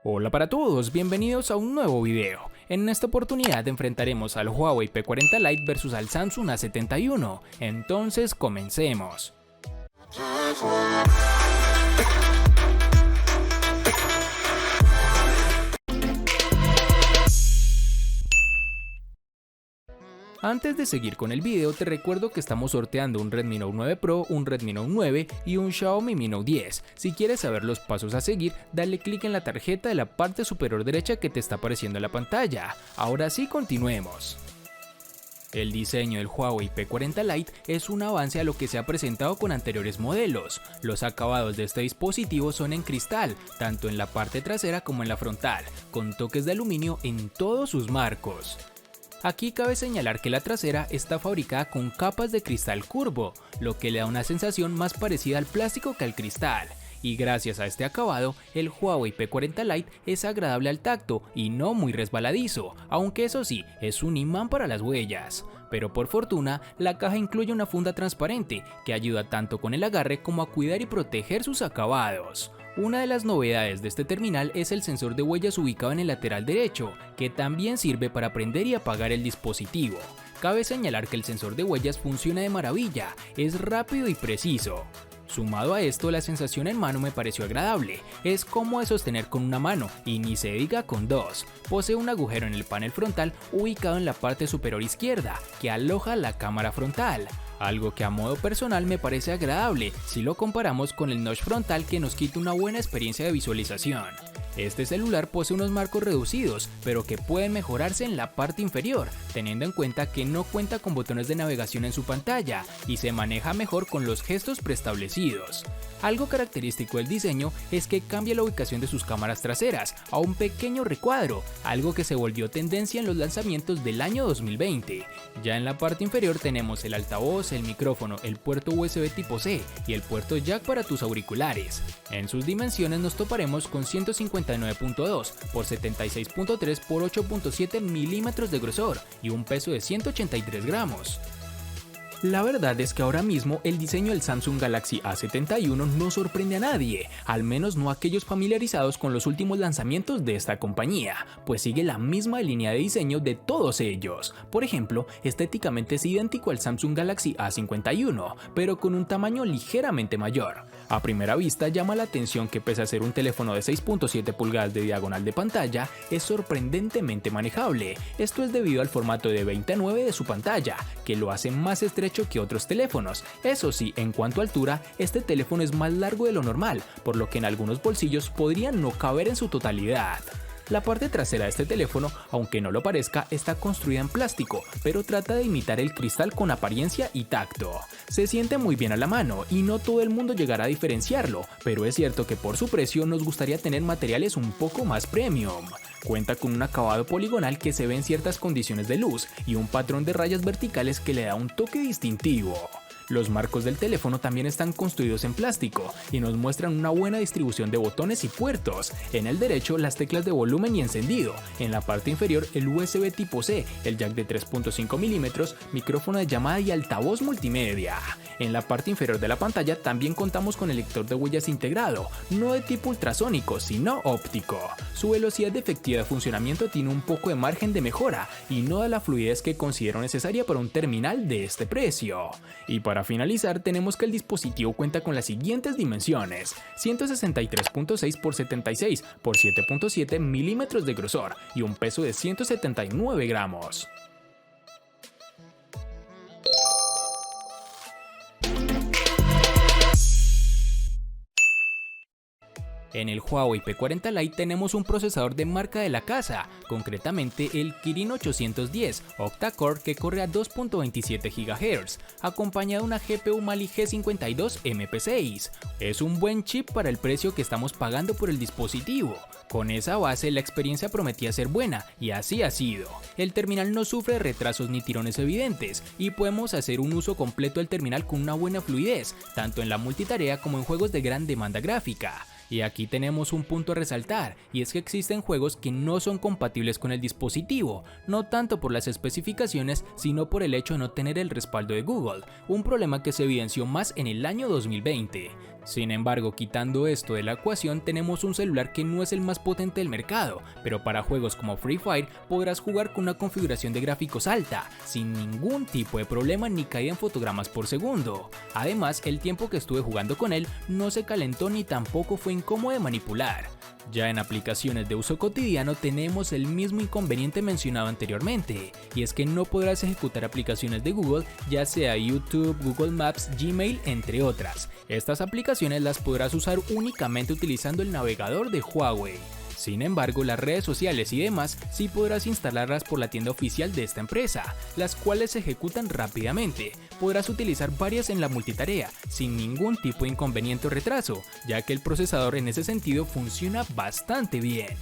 Hola para todos, bienvenidos a un nuevo video. En esta oportunidad enfrentaremos al Huawei P40 Lite versus al Samsung A71. Entonces comencemos. Antes de seguir con el video, te recuerdo que estamos sorteando un Redmi Note 9 Pro, un Redmi Note 9 y un Xiaomi Mi Note 10. Si quieres saber los pasos a seguir, dale clic en la tarjeta de la parte superior derecha que te está apareciendo en la pantalla. Ahora sí, continuemos. El diseño del Huawei P40 Lite es un avance a lo que se ha presentado con anteriores modelos. Los acabados de este dispositivo son en cristal, tanto en la parte trasera como en la frontal, con toques de aluminio en todos sus marcos. Aquí cabe señalar que la trasera está fabricada con capas de cristal curvo, lo que le da una sensación más parecida al plástico que al cristal. Y gracias a este acabado, el Huawei P40 Lite es agradable al tacto y no muy resbaladizo, aunque eso sí, es un imán para las huellas. Pero por fortuna, la caja incluye una funda transparente que ayuda tanto con el agarre como a cuidar y proteger sus acabados. Una de las novedades de este terminal es el sensor de huellas ubicado en el lateral derecho, que también sirve para prender y apagar el dispositivo. Cabe señalar que el sensor de huellas funciona de maravilla, es rápido y preciso. Sumado a esto, la sensación en mano me pareció agradable, es cómodo de sostener con una mano y ni se diga con dos. Posee un agujero en el panel frontal ubicado en la parte superior izquierda, que aloja la cámara frontal. Algo que a modo personal me parece agradable si lo comparamos con el notch frontal que nos quita una buena experiencia de visualización. Este celular posee unos marcos reducidos, pero que pueden mejorarse en la parte inferior, teniendo en cuenta que no cuenta con botones de navegación en su pantalla y se maneja mejor con los gestos preestablecidos. Algo característico del diseño es que cambia la ubicación de sus cámaras traseras a un pequeño recuadro, algo que se volvió tendencia en los lanzamientos del año 2020. Ya en la parte inferior tenemos el altavoz, el micrófono, el puerto USB tipo C y el puerto jack para tus auriculares. En sus dimensiones nos toparemos con 159.2 por 76.3 por 8.7 milímetros de grosor y un peso de 183 gramos. La verdad es que ahora mismo el diseño del Samsung Galaxy A71 no sorprende a nadie, al menos no a aquellos familiarizados con los últimos lanzamientos de esta compañía, pues sigue la misma línea de diseño de todos ellos. Por ejemplo, estéticamente es idéntico al Samsung Galaxy A51, pero con un tamaño ligeramente mayor. A primera vista llama la atención que pese a ser un teléfono de 6.7 pulgadas de diagonal de pantalla, es sorprendentemente manejable. Esto es debido al formato de 20:9 de su pantalla, que lo hace más estrecho que otros teléfonos. Eso sí, en cuanto a altura, este teléfono es más largo de lo normal, por lo que en algunos bolsillos podrían no caber en su totalidad. La parte trasera de este teléfono, aunque no lo parezca, está construida en plástico, pero trata de imitar el cristal con apariencia y tacto. Se siente muy bien a la mano y no todo el mundo llegará a diferenciarlo, pero es cierto que por su precio nos gustaría tener materiales un poco más premium. Cuenta con un acabado poligonal que se ve en ciertas condiciones de luz y un patrón de rayas verticales que le da un toque distintivo. Los marcos del teléfono también están construidos en plástico y nos muestran una buena distribución de botones y puertos. En el derecho las teclas de volumen y encendido, en la parte inferior el USB tipo C, el jack de 3.5 milímetros, micrófono de llamada y altavoz multimedia. En la parte inferior de la pantalla también contamos con el lector de huellas integrado, no de tipo ultrasónico sino óptico. Su velocidad de efectividad de funcionamiento tiene un poco de margen de mejora y no da la fluidez que considero necesaria para un terminal de este precio. Y para finalizar tenemos que el dispositivo cuenta con las siguientes dimensiones: 163.6 por 76 por 7.7 milímetros de grosor y un peso de 179 gramos. En el Huawei P40 Lite tenemos un procesador de marca de la casa, concretamente el Kirin 810 octa-core que corre a 2.27 GHz, acompañado de una GPU Mali G52 MP6. Es un buen chip para el precio que estamos pagando por el dispositivo. Con esa base la experiencia prometía ser buena y así ha sido. El terminal no sufre retrasos ni tirones evidentes y podemos hacer un uso completo del terminal con una buena fluidez, tanto en la multitarea como en juegos de gran demanda gráfica. Y aquí tenemos un punto a resaltar, y es que existen juegos que no son compatibles con el dispositivo, no tanto por las especificaciones, sino por el hecho de no tener el respaldo de Google, un problema que se evidenció más en el año 2020. Sin embargo, quitando esto de la ecuación, tenemos un celular que no es el más potente del mercado, pero para juegos como Free Fire podrás jugar con una configuración de gráficos alta, sin ningún tipo de problema ni caída en fotogramas por segundo. Además, el tiempo que estuve jugando con él no se calentó ni tampoco fue incómodo de manipular. Ya en aplicaciones de uso cotidiano tenemos el mismo inconveniente mencionado anteriormente, y es que no podrás ejecutar aplicaciones de Google, ya sea YouTube, Google Maps, Gmail, entre otras. Estas aplicaciones las podrás usar únicamente utilizando el navegador de Huawei. Sin embargo, las redes sociales y demás sí podrás instalarlas por la tienda oficial de esta empresa, las cuales se ejecutan rápidamente. Podrás utilizar varias en la multitarea, sin ningún tipo de inconveniente o retraso, ya que el procesador en ese sentido funciona bastante bien.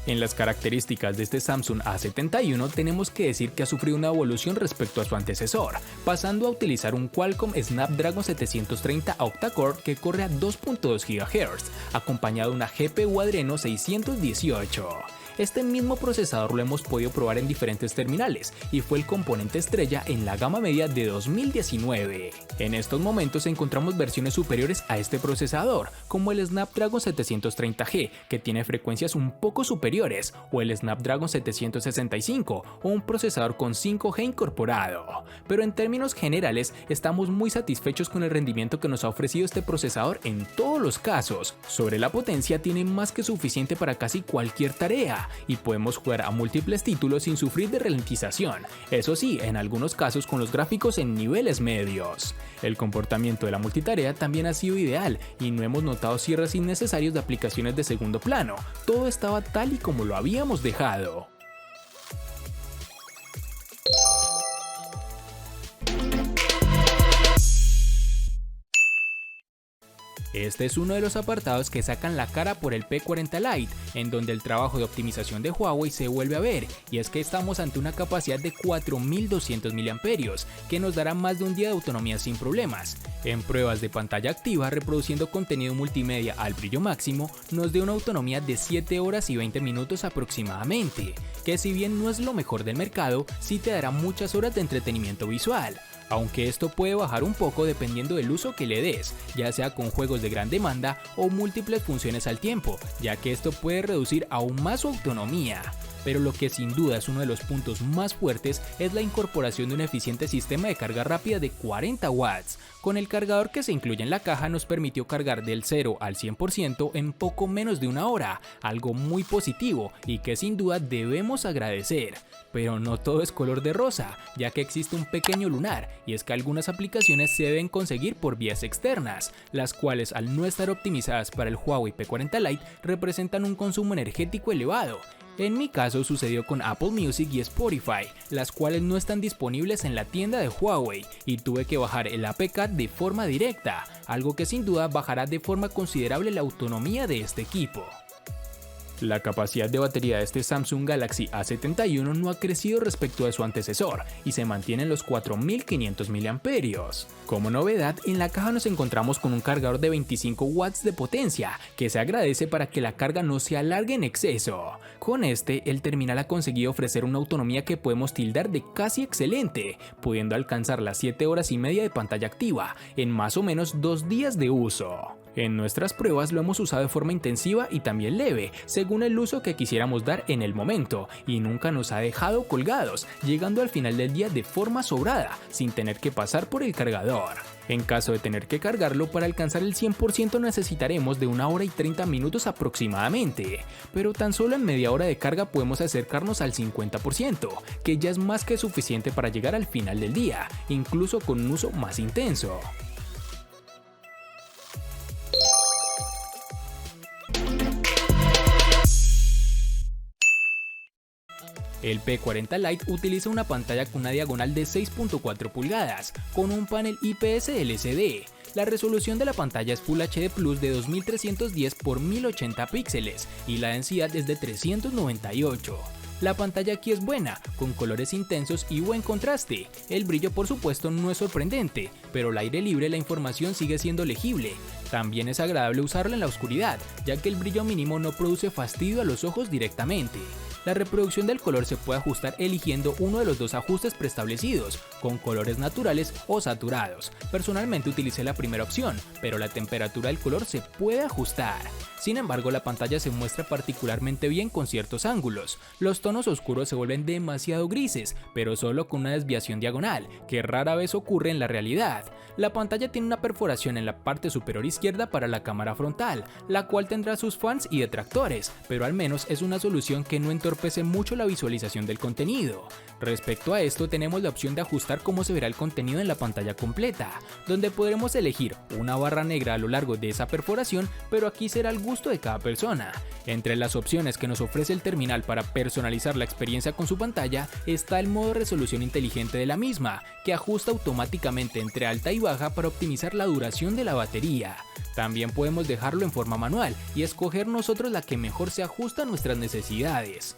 En las características de este Samsung A71 tenemos que decir que ha sufrido una evolución respecto a su antecesor, pasando a utilizar un Qualcomm Snapdragon 730 octa-core que corre a 2.2 GHz, acompañado de una GPU Adreno 618. Este mismo procesador lo hemos podido probar en diferentes terminales y fue el componente estrella en la gama media de 2019. En estos momentos encontramos versiones superiores a este procesador, como el Snapdragon 730G, que tiene frecuencias un poco superiores, o el Snapdragon 765, o un procesador con 5G incorporado. Pero en términos generales, estamos muy satisfechos con el rendimiento que nos ha ofrecido este procesador en todos los casos. Sobre la potencia, tiene más que suficiente para casi cualquier tarea, y podemos jugar a múltiples títulos sin sufrir de ralentización, eso sí, en algunos casos con los gráficos en niveles medios. El comportamiento de la multitarea también ha sido ideal y no hemos notado cierres innecesarios de aplicaciones de segundo plano, todo estaba tal y como lo habíamos dejado. Este es uno de los apartados que sacan la cara por el P40 Lite, en donde el trabajo de optimización de Huawei se vuelve a ver, y es que estamos ante una capacidad de 4200 mAh, que nos dará más de un día de autonomía sin problemas. En pruebas de pantalla activa, reproduciendo contenido multimedia al brillo máximo, nos dio una autonomía de 7 horas y 20 minutos aproximadamente, que si bien no es lo mejor del mercado, sí te dará muchas horas de entretenimiento visual. Aunque esto puede bajar un poco dependiendo del uso que le des, ya sea con juegos de gran demanda o múltiples funciones al tiempo, ya que esto puede reducir aún más su autonomía. Pero lo que sin duda es uno de los puntos más fuertes es la incorporación de un eficiente sistema de carga rápida de 40 watts. Con el cargador que se incluye en la caja nos permitió cargar del 0 al 100% en poco menos de una hora, algo muy positivo y que sin duda debemos agradecer. Pero no todo es color de rosa, ya que existe un pequeño lunar, y es que algunas aplicaciones se deben conseguir por vías externas, las cuales al no estar optimizadas para el Huawei P40 Lite representan un consumo energético elevado. En mi caso sucedió con Apple Music y Spotify, las cuales no están disponibles en la tienda de Huawei, y tuve que bajar el APK de forma directa, algo que sin duda bajará de forma considerable la autonomía de este equipo. La capacidad de batería de este Samsung Galaxy A71 no ha crecido respecto de su antecesor y se mantiene en los 4500 mAh. Como novedad, en la caja nos encontramos con un cargador de 25 watts de potencia, que se agradece para que la carga no se alargue en exceso. Con este, el terminal ha conseguido ofrecer una autonomía que podemos tildar de casi excelente, pudiendo alcanzar las 7 horas y media de pantalla activa en más o menos 2 días de uso. En nuestras pruebas lo hemos usado de forma intensiva y también leve, según el uso que quisiéramos dar en el momento, y nunca nos ha dejado colgados, llegando al final del día de forma sobrada, sin tener que pasar por el cargador. En caso de tener que cargarlo, para alcanzar el 100% necesitaremos de 1 hora y 30 minutos aproximadamente, pero tan solo en media hora de carga podemos acercarnos al 50%, que ya es más que suficiente para llegar al final del día, incluso con un uso más intenso. El P40 Lite utiliza una pantalla con una diagonal de 6.4 pulgadas, con un panel IPS LCD. La resolución de la pantalla es Full HD Plus de 2310 x 1080 píxeles y la densidad es de 398. La pantalla aquí es buena, con colores intensos y buen contraste. El brillo por supuesto no es sorprendente, pero al aire libre la información sigue siendo legible. También es agradable usarla en la oscuridad, ya que el brillo mínimo no produce fastidio a los ojos directamente. La reproducción del color se puede ajustar eligiendo uno de los dos ajustes preestablecidos, con colores naturales o saturados. Personalmente utilicé la primera opción, pero la temperatura del color se puede ajustar. Sin embargo, la pantalla se muestra particularmente bien con ciertos ángulos. Los tonos oscuros se vuelven demasiado grises, pero solo con una desviación diagonal, que rara vez ocurre en la realidad. La pantalla tiene una perforación en la parte superior izquierda para la cámara frontal, la cual tendrá sus fans y detractores, pero al menos es una solución que no entorpece mucho la visualización del contenido. Respecto a esto, tenemos la opción de ajustar cómo se verá el contenido en la pantalla completa, donde podremos elegir una barra negra a lo largo de esa perforación, pero aquí será al gusto de cada persona. Entre las opciones que nos ofrece el terminal para personalizar la experiencia con su pantalla está el modo resolución inteligente de la misma, que ajusta automáticamente entre alta y baja para optimizar la duración de la batería. También podemos dejarlo en forma manual y escoger nosotros la que mejor se ajusta a nuestras necesidades.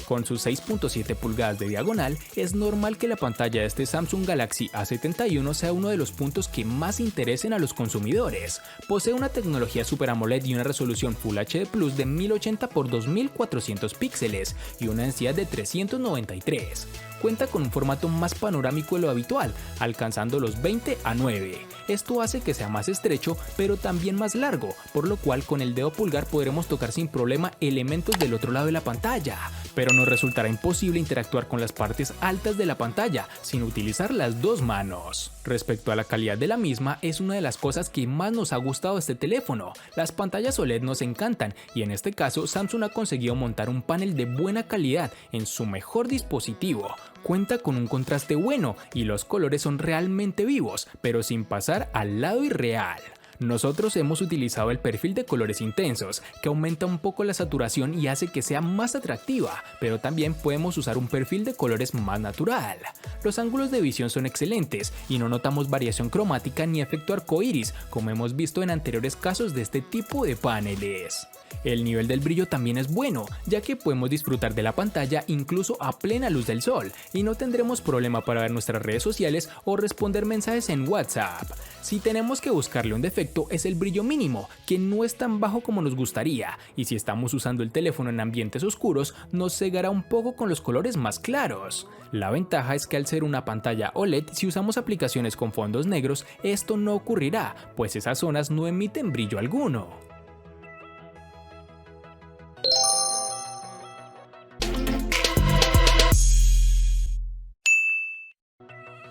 Con sus 6.7 pulgadas de diagonal, es normal que la pantalla de este Samsung Galaxy A71 sea uno de los puntos que más interesen a los consumidores. Posee una tecnología Super AMOLED y una resolución Full HD Plus de 1080 x 2400 píxeles y una densidad de 393. Cuenta con un formato más panorámico de lo habitual, alcanzando los 20:9. Esto hace que sea más estrecho, pero también más largo, por lo cual con el dedo pulgar podremos tocar sin problema elementos del otro lado de la pantalla, pero nos resultará imposible interactuar con las partes altas de la pantalla sin utilizar las dos manos. Respecto a la calidad de la misma, es una de las cosas que más nos ha gustado de este teléfono. Las pantallas OLED nos encantan y en este caso Samsung ha conseguido montar un panel de buena calidad en su mejor dispositivo. Cuenta con un contraste bueno y los colores son realmente vivos, pero sin pasar al lado irreal. Nosotros hemos utilizado el perfil de colores intensos, que aumenta un poco la saturación y hace que sea más atractiva, pero también podemos usar un perfil de colores más natural. Los ángulos de visión son excelentes y no notamos variación cromática ni efecto arcoíris, como hemos visto en anteriores casos de este tipo de paneles. El nivel del brillo también es bueno, ya que podemos disfrutar de la pantalla incluso a plena luz del sol y no tendremos problema para ver nuestras redes sociales o responder mensajes en WhatsApp. Si tenemos que buscarle un defecto es el brillo mínimo, que no es tan bajo como nos gustaría, y si estamos usando el teléfono en ambientes oscuros nos cegará un poco con los colores más claros. La ventaja es que al ser una pantalla OLED, si usamos aplicaciones con fondos negros, esto no ocurrirá, pues esas zonas no emiten brillo alguno.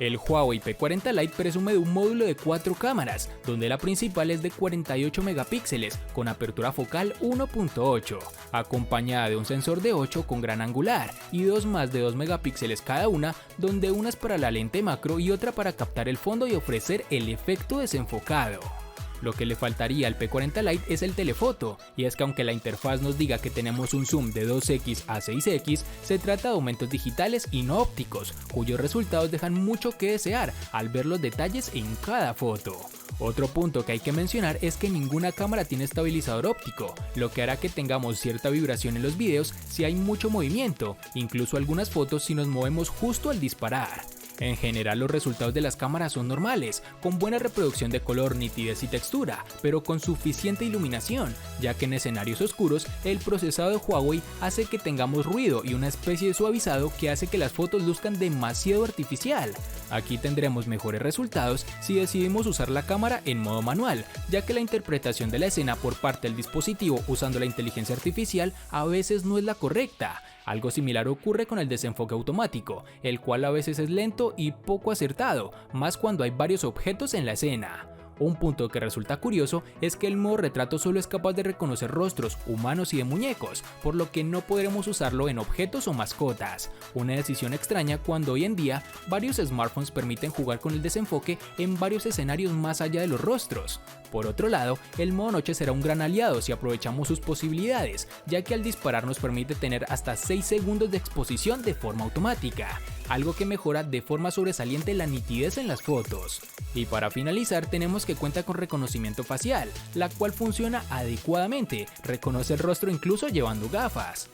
El Huawei P40 Lite presume de un módulo de 4 cámaras, donde la principal es de 48 megapíxeles con apertura focal 1.8, acompañada de un sensor de 8 con gran angular y dos más de 2 megapíxeles cada una, donde una es para la lente macro y otra para captar el fondo y ofrecer el efecto desenfocado. Lo que le faltaría al P40 Lite es el telefoto, y es que aunque la interfaz nos diga que tenemos un zoom de 2x a 6x, se trata de aumentos digitales y no ópticos, cuyos resultados dejan mucho que desear al ver los detalles en cada foto. Otro punto que hay que mencionar es que ninguna cámara tiene estabilizador óptico, lo que hará que tengamos cierta vibración en los videos si hay mucho movimiento, incluso algunas fotos si nos movemos justo al disparar. En general los resultados de las cámaras son normales, con buena reproducción de color, nitidez y textura, pero con suficiente iluminación, ya que en escenarios oscuros el procesado de Huawei hace que tengamos ruido y una especie de suavizado que hace que las fotos luzcan demasiado artificial. Aquí tendremos mejores resultados si decidimos usar la cámara en modo manual, ya que la interpretación de la escena por parte del dispositivo usando la inteligencia artificial a veces no es la correcta. Algo similar ocurre con el desenfoque automático, el cual a veces es lento y poco acertado, más cuando hay varios objetos en la escena. Un punto que resulta curioso es que el modo retrato solo es capaz de reconocer rostros humanos y de muñecos, por lo que no podremos usarlo en objetos o mascotas. Una decisión extraña cuando hoy en día varios smartphones permiten jugar con el desenfoque en varios escenarios más allá de los rostros. Por otro lado, el modo noche será un gran aliado si aprovechamos sus posibilidades, ya que al disparar nos permite tener hasta 6 segundos de exposición de forma automática, algo que mejora de forma sobresaliente la nitidez en las fotos. Y para finalizar tenemos que cuenta con reconocimiento facial, la cual funciona adecuadamente, reconoce el rostro incluso llevando gafas.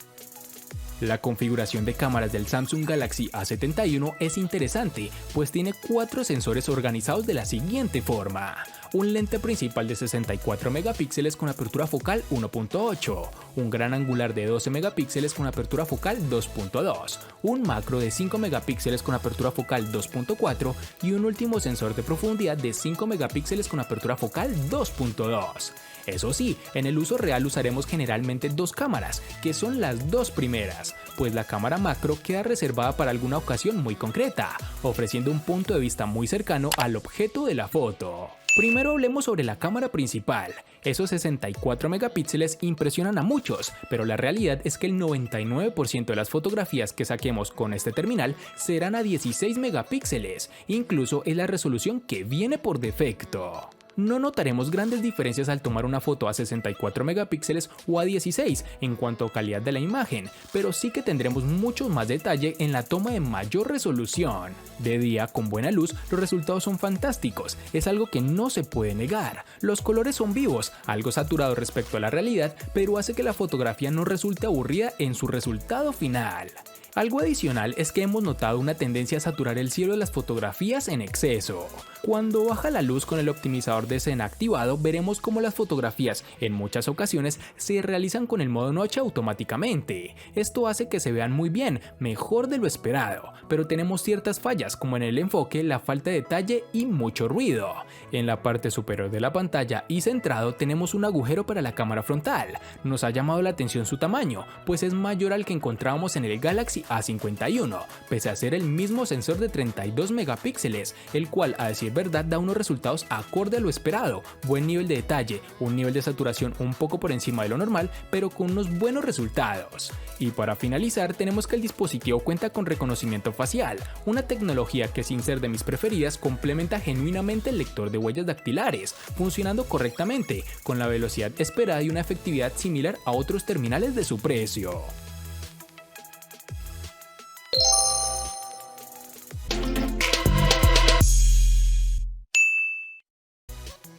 La configuración de cámaras del Samsung Galaxy A71 es interesante, pues tiene 4 sensores organizados de la siguiente forma. un lente principal de 64 megapíxeles con apertura focal 1.8, un gran angular de 12 megapíxeles con apertura focal 2.2, un macro de 5 megapíxeles con apertura focal 2.4 y un último sensor de profundidad de 5 megapíxeles con apertura focal 2.2. Eso sí, en el uso real usaremos generalmente dos cámaras, que son las dos primeras, pues la cámara macro queda reservada para alguna ocasión muy concreta, ofreciendo un punto de vista muy cercano al objeto de la foto. Primero hablemos sobre la cámara principal. Esos 64 megapíxeles impresionan a muchos, pero la realidad es que el 99% de las fotografías que saquemos con este terminal serán a 16 megapíxeles, incluso es la resolución que viene por defecto. No notaremos grandes diferencias al tomar una foto a 64 megapíxeles o a 16 en cuanto a calidad de la imagen, pero sí que tendremos mucho más detalle en la toma de mayor resolución. De día, con buena luz, los resultados son fantásticos, es algo que no se puede negar. Los colores son vivos, algo saturados respecto a la realidad, pero hace que la fotografía no resulte aburrida en su resultado final. Algo adicional es que hemos notado una tendencia a saturar el cielo de las fotografías en exceso. Cuando baja la luz con el optimizador de escena activado, veremos cómo las fotografías en muchas ocasiones se realizan con el modo noche automáticamente. Esto hace que se vean muy bien, mejor de lo esperado, pero tenemos ciertas fallas como en el enfoque, la falta de detalle y mucho ruido. En la parte superior de la pantalla y centrado tenemos un agujero para la cámara frontal. Nos ha llamado la atención su tamaño, pues es mayor al que encontrábamos en el Galaxy A51, pese a ser el mismo sensor de 32 megapíxeles, el cual a decir verdad da unos resultados acorde a lo esperado, buen nivel de detalle, un nivel de saturación un poco por encima de lo normal, pero con unos buenos resultados. Y para finalizar tenemos que el dispositivo cuenta con reconocimiento facial, una tecnología que sin ser de mis preferidas complementa genuinamente el lector de huellas dactilares, funcionando correctamente, con la velocidad esperada y una efectividad similar a otros terminales de su precio.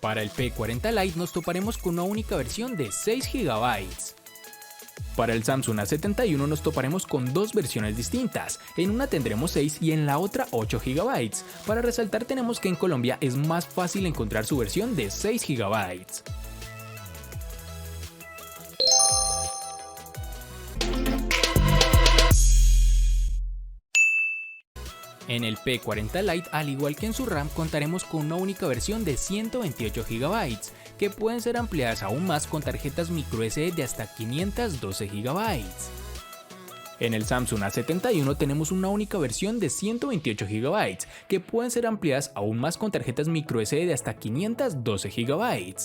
Para el P40 Lite nos toparemos con una única versión de 6 GB. Para el Samsung A71 nos toparemos con dos versiones distintas, en una tendremos 6 y en la otra 8 GB. Para resaltar tenemos que en Colombia es más fácil encontrar su versión de 6 GB. En el P40 Lite, al igual que en su RAM, contaremos con una única versión de 128 GB, que pueden ser ampliadas aún más con tarjetas microSD de hasta 512 GB. En el Samsung A71 tenemos una única versión de 128 GB, que pueden ser ampliadas aún más con tarjetas microSD de hasta 512 GB.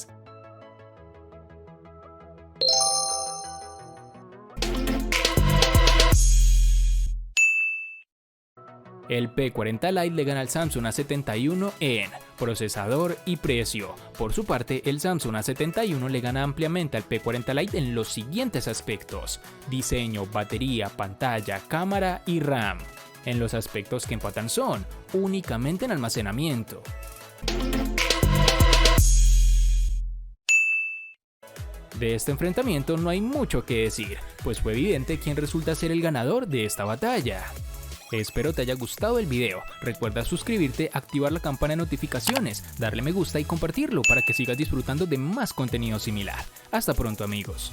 El P40 Lite le gana al Samsung A71 en procesador y precio. Por su parte, el Samsung A71 le gana ampliamente al P40 Lite en los siguientes aspectos: diseño, batería, pantalla, cámara y RAM. En los aspectos que empatan son únicamente en almacenamiento. De este enfrentamiento no hay mucho que decir, pues fue evidente quién resulta ser el ganador de esta batalla. Espero te haya gustado el video, recuerda suscribirte, activar la campana de notificaciones, darle me gusta y compartirlo para que sigas disfrutando de más contenido similar. Hasta pronto amigos.